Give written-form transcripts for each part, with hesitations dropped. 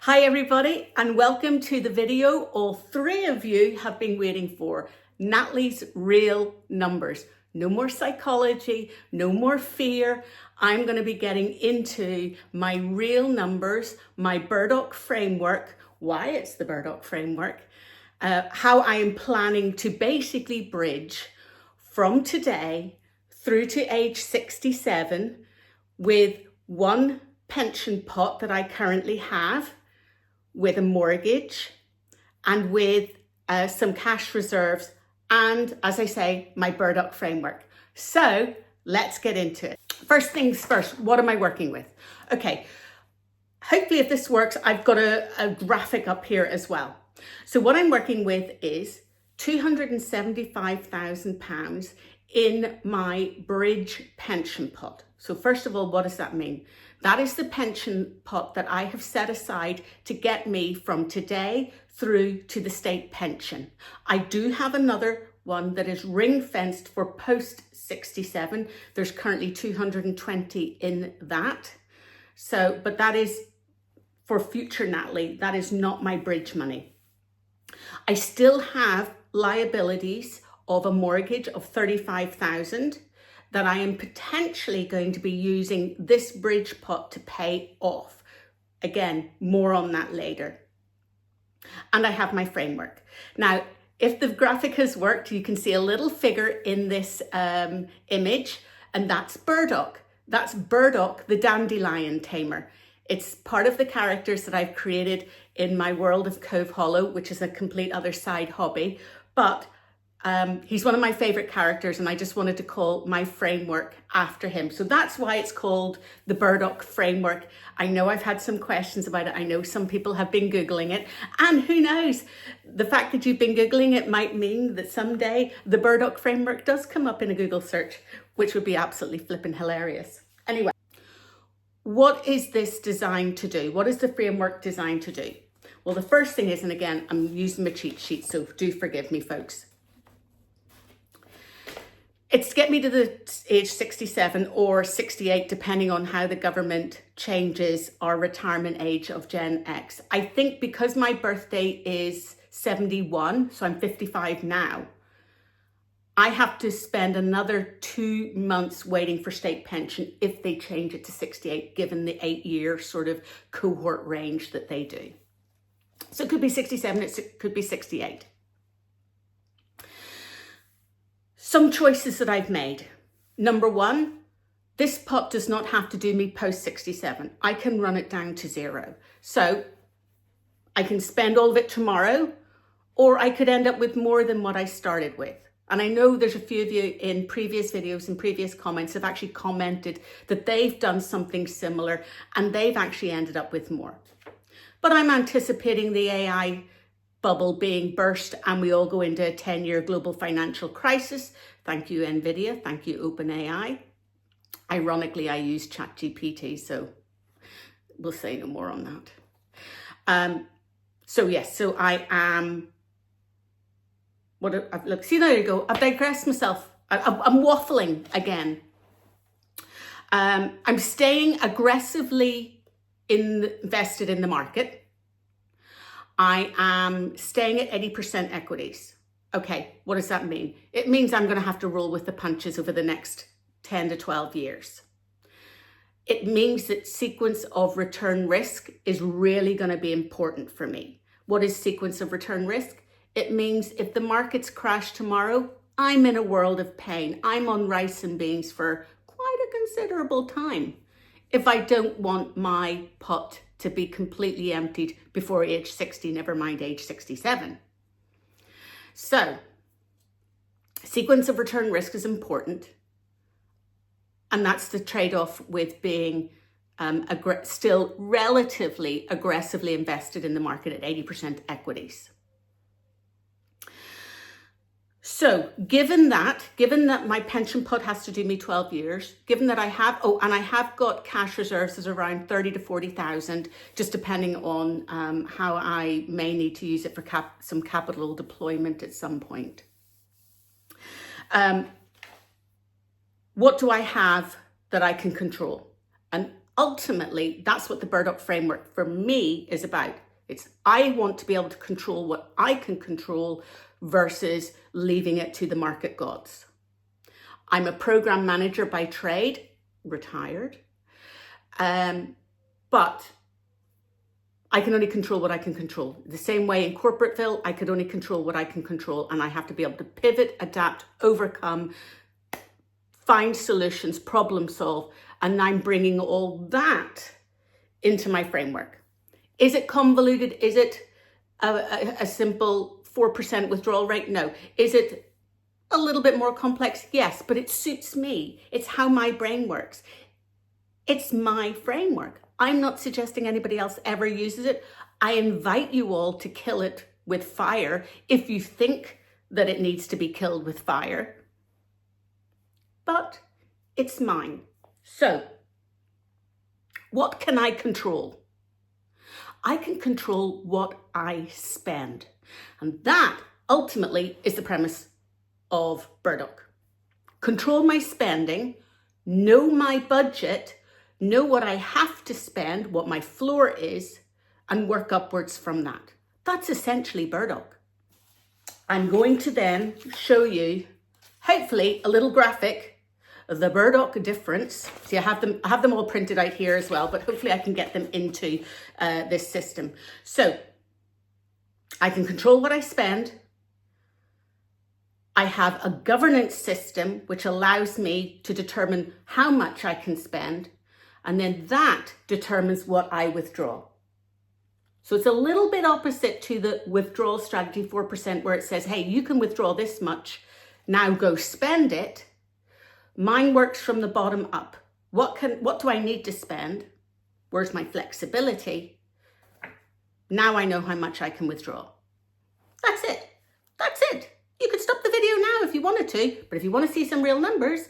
Hi everybody, and welcome to the video all three of you have been waiting for. Natalie's real numbers. No more psychology, no more fear. I'm going to be getting into my real numbers, my Burdock Framework, why it's the Burdock Framework, how I am planning to basically bridge from today through to age 67 with one pension pot that I currently have, with a mortgage and with some cash reserves and, as I say, my Burdock Framework. So let's get into it. First things first, what am I working with? Okay, hopefully if this works, I've got a graphic up here as well. So what I'm working with is £275,000 in my bridge pension pot. So first of all, what does that mean? That is the pension pot that I have set aside to get me from today through to the state pension. I do have another one that is ring fenced for post 67. There's currently 220 in that. So, but that is for future Natalie. That is not my bridge money. I still have liabilities of a mortgage of 35,000 that I am potentially going to be using this bridge pot to pay off. Again, more on that later. And I have my framework. Now, if the graphic has worked, you can see a little figure in this image, and that's Burdock. That's Burdock, the dandelion tamer. It's part of the characters that I've created in my world of Cove Hollow, which is a complete other side hobby. But he's one of my favorite characters, and I just wanted to call my framework after him. So that's why it's called the Burdock Framework. I know I've had some questions about it. I know some people have been Googling it, and who knows, the fact that you've been Googling it might mean that someday the Burdock Framework does come up in a Google search, which would be absolutely flippin' hilarious. Anyway, what is this designed to do? What is the framework designed to do? Well, the first thing is, and again, I'm using my cheat sheet, so do forgive me, folks. It's to get me to the age 67 or 68, depending on how the government changes our retirement age of Gen X. I think because my birthday is 71, so I'm 55 now, I have to spend another 2 months waiting for state pension if they change it to 68, given the 8-year sort of cohort range that they do. So it could be 67, it could be 68. Some choices that I've made. Number one, this pot does not have to do me post 67. I can run it down to zero. So I can spend all of it tomorrow, or I could end up with more than what I started with. And I know there's a few of you in previous videos and previous comments have actually commented that they've done something similar and they've actually ended up with more. But I'm anticipating the AI bubble being burst and we all go into a 10-year global financial crisis. Thank you, NVIDIA. Thank you, OpenAI. Ironically, I use ChatGPT, so we'll say no more on that. So yes, so I am, look, see, there you go. I've digressed myself. I'm waffling again. I'm staying aggressively invested in the market. I am staying at 80% equities. Okay, what does that mean? It means I'm going to have to roll with the punches over the next 10 to 12 years. It means that sequence of return risk is really going to be important for me. What is sequence of return risk? It means if the markets crash tomorrow, I'm in a world of pain. I'm on rice and beans for quite a considerable time if I don't want my pot to be completely emptied before age 60, never mind age 67. So, sequence of return risk is important. And that's the trade-off with being still relatively aggressively invested in the market at 80% equities. So given that my pension pot has to do me 12 years, given that I have got cash reserves as around 30 to 40,000, just depending on how I may need to use it for some capital deployment at some point. What do I have that I can control? And ultimately, that's what the Burdock Framework for me is about. It's I want to be able to control what I can control versus leaving it to the market gods. I'm a program manager by trade, retired, but I can only control what I can control. The same way in Corporateville, I could only control what I can control, and I have to be able to pivot, adapt, overcome, find solutions, problem solve, and I'm bringing all that into my framework. Is it convoluted? Is it a simple 4% withdrawal rate? No. Is it a little bit more complex? Yes, but it suits me. It's how my brain works. It's my framework. I'm not suggesting anybody else ever uses it. I invite you all to kill it with fire if you think that it needs to be killed with fire. But it's mine. So, what can I control? I can control what I spend. And that ultimately is the premise of Burdock. Control my spending, know my budget, know what I have to spend, what my floor is, and work upwards from that. That's essentially Burdock. I'm going to then show you, hopefully, a little graphic, the Burdock difference. See, I have them all printed out here as well, but hopefully I can get them into this system. So I can control what I spend. I have a governance system which allows me to determine how much I can spend, and then that determines what I withdraw. So it's a little bit opposite to the withdrawal strategy 4%, where it says, hey, you can withdraw this much, now go spend it. Mine works from the bottom up. What do I need to spend? Where's my flexibility? Now I know how much I can withdraw. That's it. That's it. You could stop the video now if you wanted to, but if you want to see some real numbers,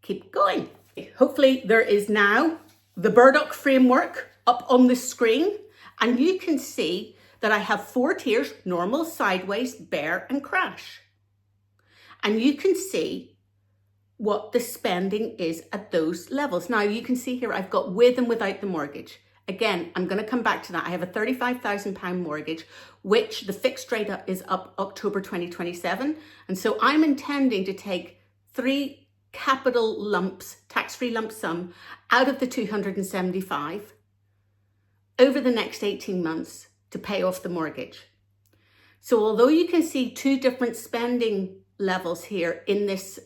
keep going. Hopefully there is now the Burdock Framework up on the screen, and you can see that I have 4 tiers: normal, sideways, bear, and crash. And you can see what the spending is at those levels. Now you can see here I've got with and without the mortgage. Again, I'm going to come back to that. I have a £35,000 mortgage, which the fixed rate is up October 2027. And so I'm intending to take 3 capital lumps, tax-free lump sum, out of the 275 over the next 18 months to pay off the mortgage. So although you can see 2 different spending levels here in this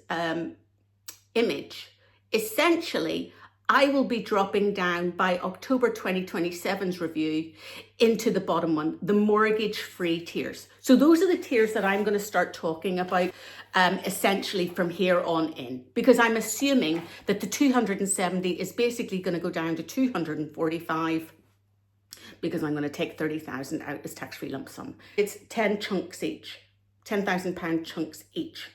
image, essentially I will be dropping down by October 2027's review into the bottom one, the mortgage-free tiers. So those are the tiers that I'm going to start talking about essentially from here on in, because I'm assuming that the 270 is basically going to go down to 245 because I'm going to take 30,000 out as tax-free lump sum. It's 10 chunks each, £10,000 chunks each.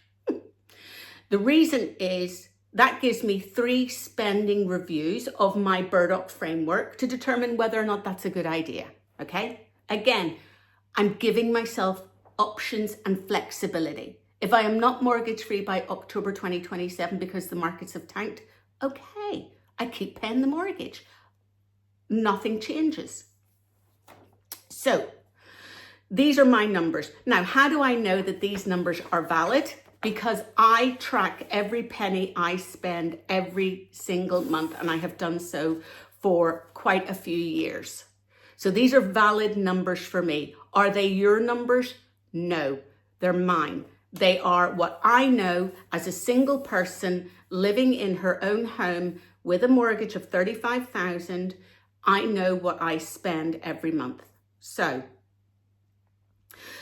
The reason is that gives me 3 spending reviews of my Burdock Framework to determine whether or not that's a good idea, okay? Again, I'm giving myself options and flexibility. If I am not mortgage-free by October 2027 because the markets have tanked, okay, I keep paying the mortgage. Nothing changes. So, these are my numbers. Now, how do I know that these numbers are valid? Because I track every penny I spend every single month, and I have done so for quite a few years. So these are valid numbers for me. Are they your numbers? No, they're mine. They are what I know as a single person living in her own home with a mortgage of $35,000. I know what I spend every month. So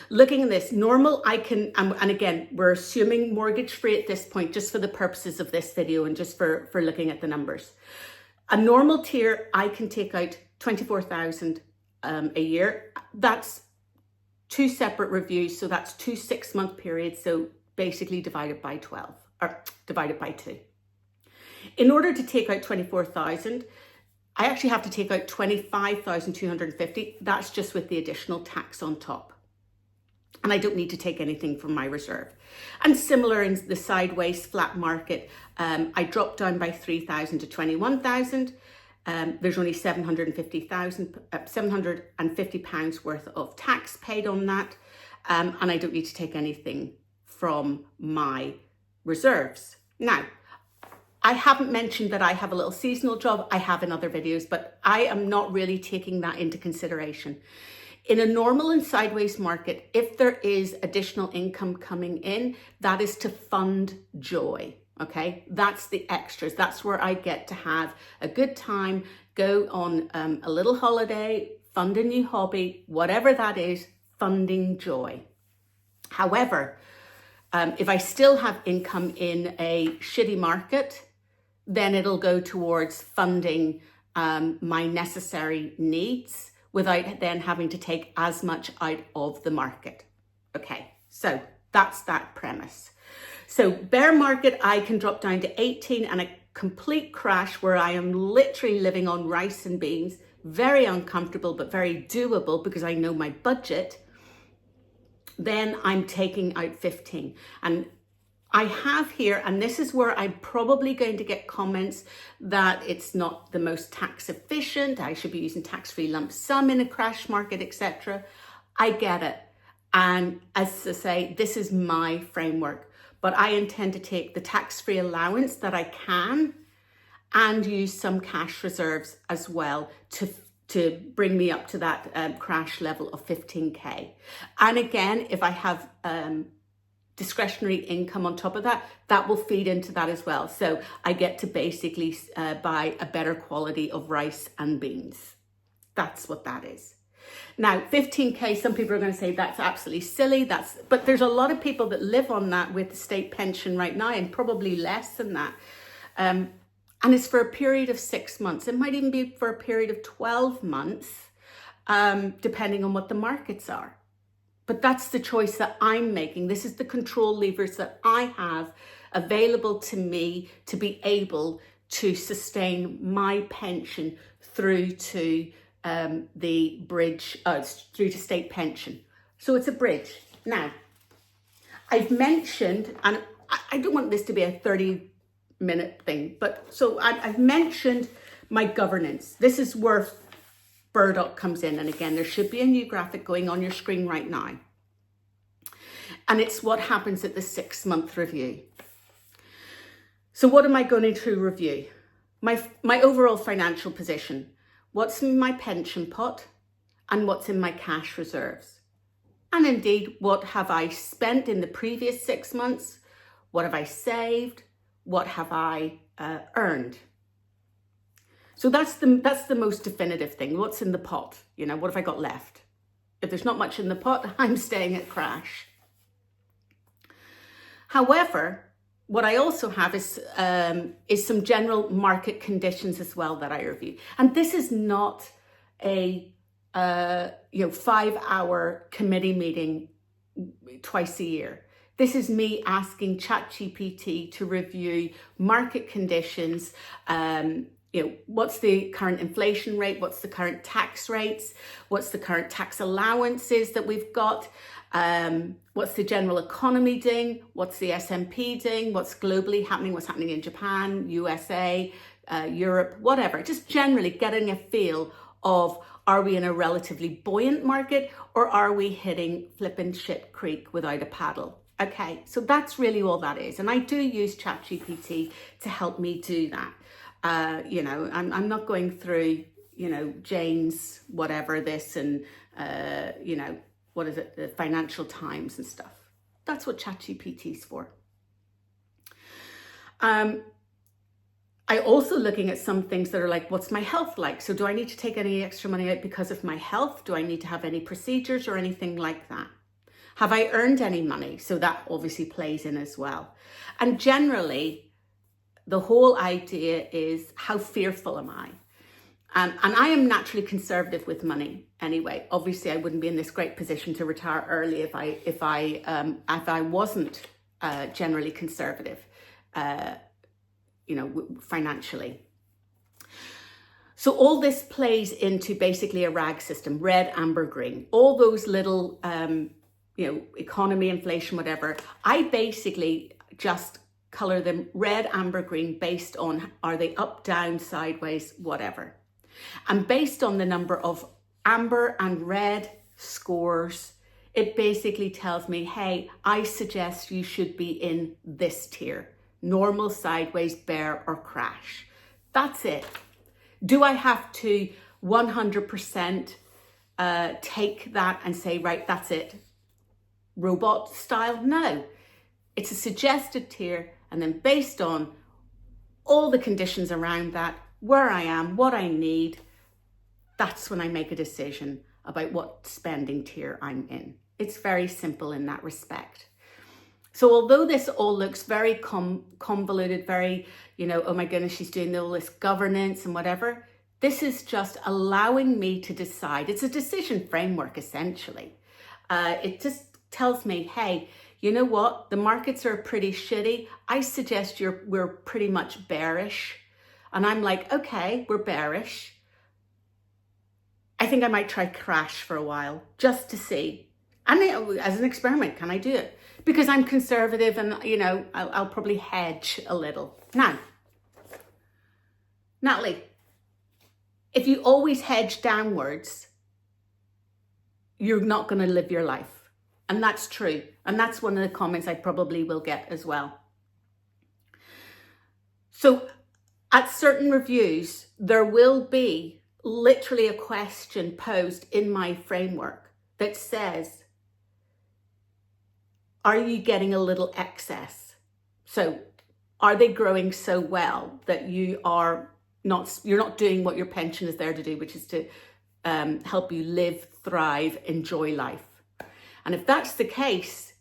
looking at this, normal, I can, and again, we're assuming mortgage free at this point, just for the purposes of this video and just for looking at the numbers. A normal tier, I can take out 24,000 a year. That's 2 separate reviews. So that's 2 6-month periods. So basically divided by 12 or divided by 2. In order to take out 24,000, I actually have to take out 25,250. That's just with the additional tax on top. And I don't need to take anything from my reserve. And similar in the sideways flat market, I dropped down by 3,000 to 21,000. There's only £750 worth of tax paid on that, and I don't need to take anything from my reserves. Now, I haven't mentioned that I have a little seasonal job. I have in other videos, but I am not really taking that into consideration. In a normal and sideways market, if there is additional income coming in, that is to fund joy, okay? That's the extras. That's where I get to have a good time, go on a little holiday, fund a new hobby, whatever that is, funding joy. However, if I still have income in a shitty market, then it'll go towards funding my necessary needs without then having to take as much out of the market. Okay, so that's that premise. So bear market, I can drop down to 18, and a complete crash where I am literally living on rice and beans, very uncomfortable, but very doable because I know my budget, then I'm taking out 15. And I have here, and this is where I'm probably going to get comments that it's not the most tax efficient, I should be using tax-free lump sum in a crash market, etc. I get it. And as I say, this is my framework, but I intend to take the tax-free allowance that I can and use some cash reserves as well to bring me up to that crash level of 15K. And again, if I have discretionary income on top of that, that will feed into that as well. So I get to basically buy a better quality of rice and beans. That's what that is. Now, 15K, some people are going to say that's absolutely silly. But there's a lot of people that live on that with the state pension right now, and probably less than that. And it's for a period of 6 months. It might even be for a period of 12 months, depending on what the markets are. But that's the choice that I'm making. This is the control levers that I have available to me to be able to sustain my pension through to the bridge, through to state pension. So it's a bridge. Now, I've mentioned, and I don't want this to be a 30-minute thing, but so I've mentioned my governance. This is where Burdock comes in. And again, there should be a new graphic going on your screen right now. And it's what happens at the 6-month review. So what am I going to review? My overall financial position. What's in my pension pot and what's in my cash reserves? And indeed, what have I spent in the previous 6 months? What have I saved? What have I earned? So that's the most definitive thing. What's in the pot? You know, what have I got left? If there's not much in the pot, I'm staying at crash. However, what I also have is some general market conditions as well that I review. And this is not a 5-hour committee meeting twice a year. This is me asking ChatGPT to review market conditions. What's the current inflation rate? What's the current tax rates? What's the current tax allowances that we've got? What's the general economy doing? What's the S&P doing? What's globally happening? What's happening in Japan, USA, Europe, whatever. Just generally getting a feel of, are we in a relatively buoyant market or are we hitting flippin' shit creek without a paddle? Okay, so that's really all that is. And I do use ChatGPT to help me do that. I'm not going through, Jane's whatever this and, what is it, the Financial Times and stuff. That's what ChatGPT's for. I also looking at some things that are like, what's my health like? So do I need to take any extra money out because of my health? Do I need to have any procedures or anything like that? Have I earned any money? So that obviously plays in as well. And generally, the whole idea is, how fearful am I? And I am naturally conservative with money anyway. Obviously, I wouldn't be in this great position to retire early if I wasn't generally conservative, financially. So all this plays into basically a RAG system: red, amber, green. All those little, economy, inflation, whatever. I basically just color them red, amber, green based on are they up, down, sideways, whatever. And based on the number of amber and red scores, it basically tells me, hey, I suggest you should be in this tier: normal, sideways, bear, or crash. That's it. Do I have to 100% take that and say, right, that's it, robot style? No. It's a suggested tier, and then based on all the conditions around that, where I am, what I need, that's when I make a decision about what spending tier I'm in. It's very simple in that respect. So although this all looks very convoluted, very, oh my goodness, she's doing all this governance and whatever, this is just allowing me to decide. It's a decision framework, essentially. It just tells me, hey, you know what? The markets are pretty shitty. I suggest we're pretty much bearish. And I'm like, okay, we're bearish. I think I might try crash for a while just to see. And as an experiment, can I do it? Because I'm conservative and, I'll probably hedge a little. Now, Natalie, if you always hedge downwards, you're not going to live your life. And that's true. And that's one of the comments I probably will get as well. So at certain reviews, there will be literally a question posed in my framework that says, are you getting a little excess? So are they growing so well that you're not doing what your pension is there to do, which is to help you live, thrive, enjoy life? And if that's the case,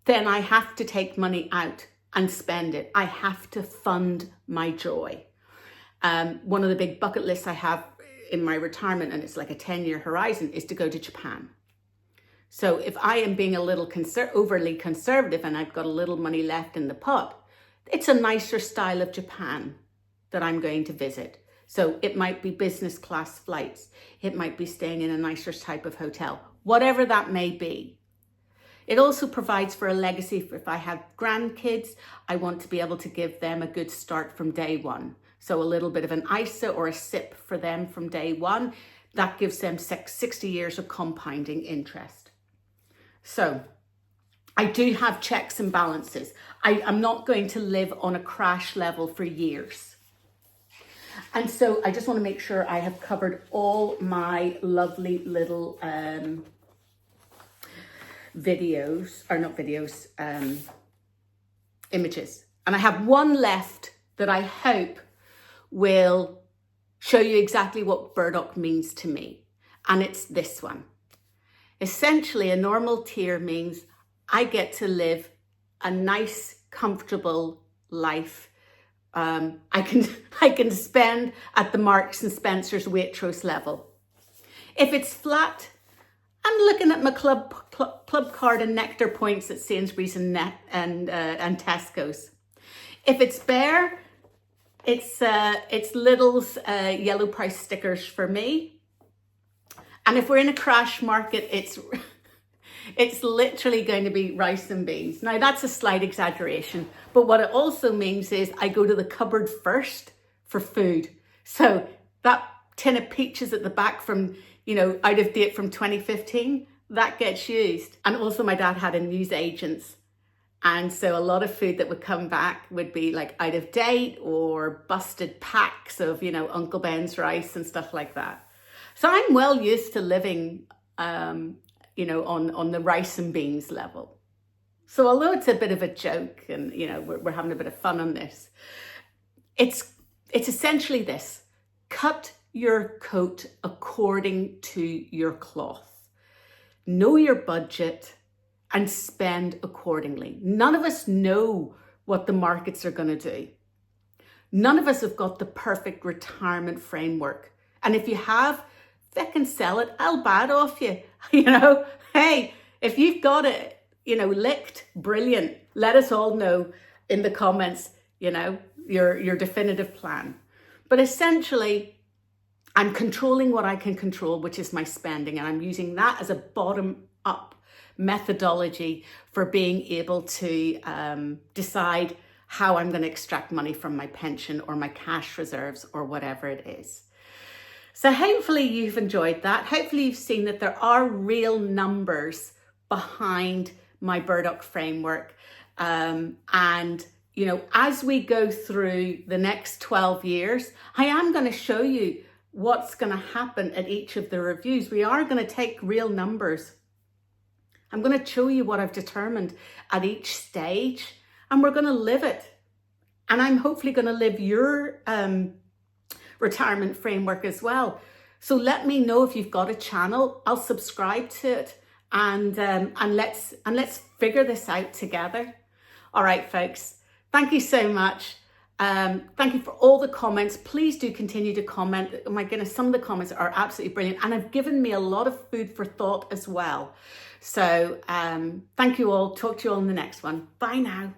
then I have to take money out and spend it. I have to fund my joy. One of the big bucket lists I have in my retirement, and it's like a 10-year horizon, is to go to Japan. So if I am being a little overly conservative and I've got a little money left in the pot, it's a nicer style of Japan that I'm going to visit. So it might be business class flights. It might be staying in a nicer type of hotel, whatever that may be. It also provides for a legacy. If I have grandkids, I want to be able to give them a good start from day one. So a little bit of an ISA or a SIP for them from day one. That gives them 60 years of compounding interest. So I do have checks and balances. I'm not going to live on a crash level for years. And so I just want to make sure I have covered all my lovely little images. And I have one left that I hope will show you exactly what Burdock means to me. And it's this one. Essentially, a normal tier means I get to live a nice, comfortable life. I can spend at the Marks and Spencer's Waitrose level. If it's flat, I'm looking at my club card and nectar points at Sainsbury's and Tesco's. If it's bare, it's Lidl's yellow price stickers for me. And if we're in a crash market, it's literally going to be rice and beans. Now that's a slight exaggeration, but what it also means is I go to the cupboard first for food. So that tin of peaches at the back from, out of date from 2015, that gets used. And also my dad had a newsagents. And so a lot of food that would come back would be like out of date or busted packs of, Uncle Ben's rice and stuff like that. So I'm well used to living, on the rice and beans level. So although it's a bit of a joke and, we're having a bit of fun on this, it's essentially this: cut your coat according to your cloth. Know your budget and spend accordingly. None of us know what the markets are going to do. None of us have got the perfect retirement framework. And if you have, feckin' sell it. I'll buy it off you. Hey, if you've got it, licked, brilliant. Let us all know in the comments, your definitive plan. But essentially, I'm controlling what I can control, which is my spending. And I'm using that as a bottom-up methodology for being able to decide how I'm going to extract money from my pension or my cash reserves or whatever it is. So hopefully you've enjoyed that. Hopefully you've seen that there are real numbers behind my Burdock framework. And, you know, as we go through the next 12 years, I am going to show you what's going to happen at each of the reviews. We are going to take real numbers. I'm going to show you what I've determined at each stage, and we're going to live it. And I'm hopefully going to live your retirement framework as well. So let me know if you've got a channel. I'll subscribe to it, and let's figure this out together. All right, folks. Thank you so much. Thank you for all the comments. Please do continue to comment. Oh my goodness, some of the comments are absolutely brilliant and have given me a lot of food for thought as well. So thank you all. Talk to you all in the next one. Bye now.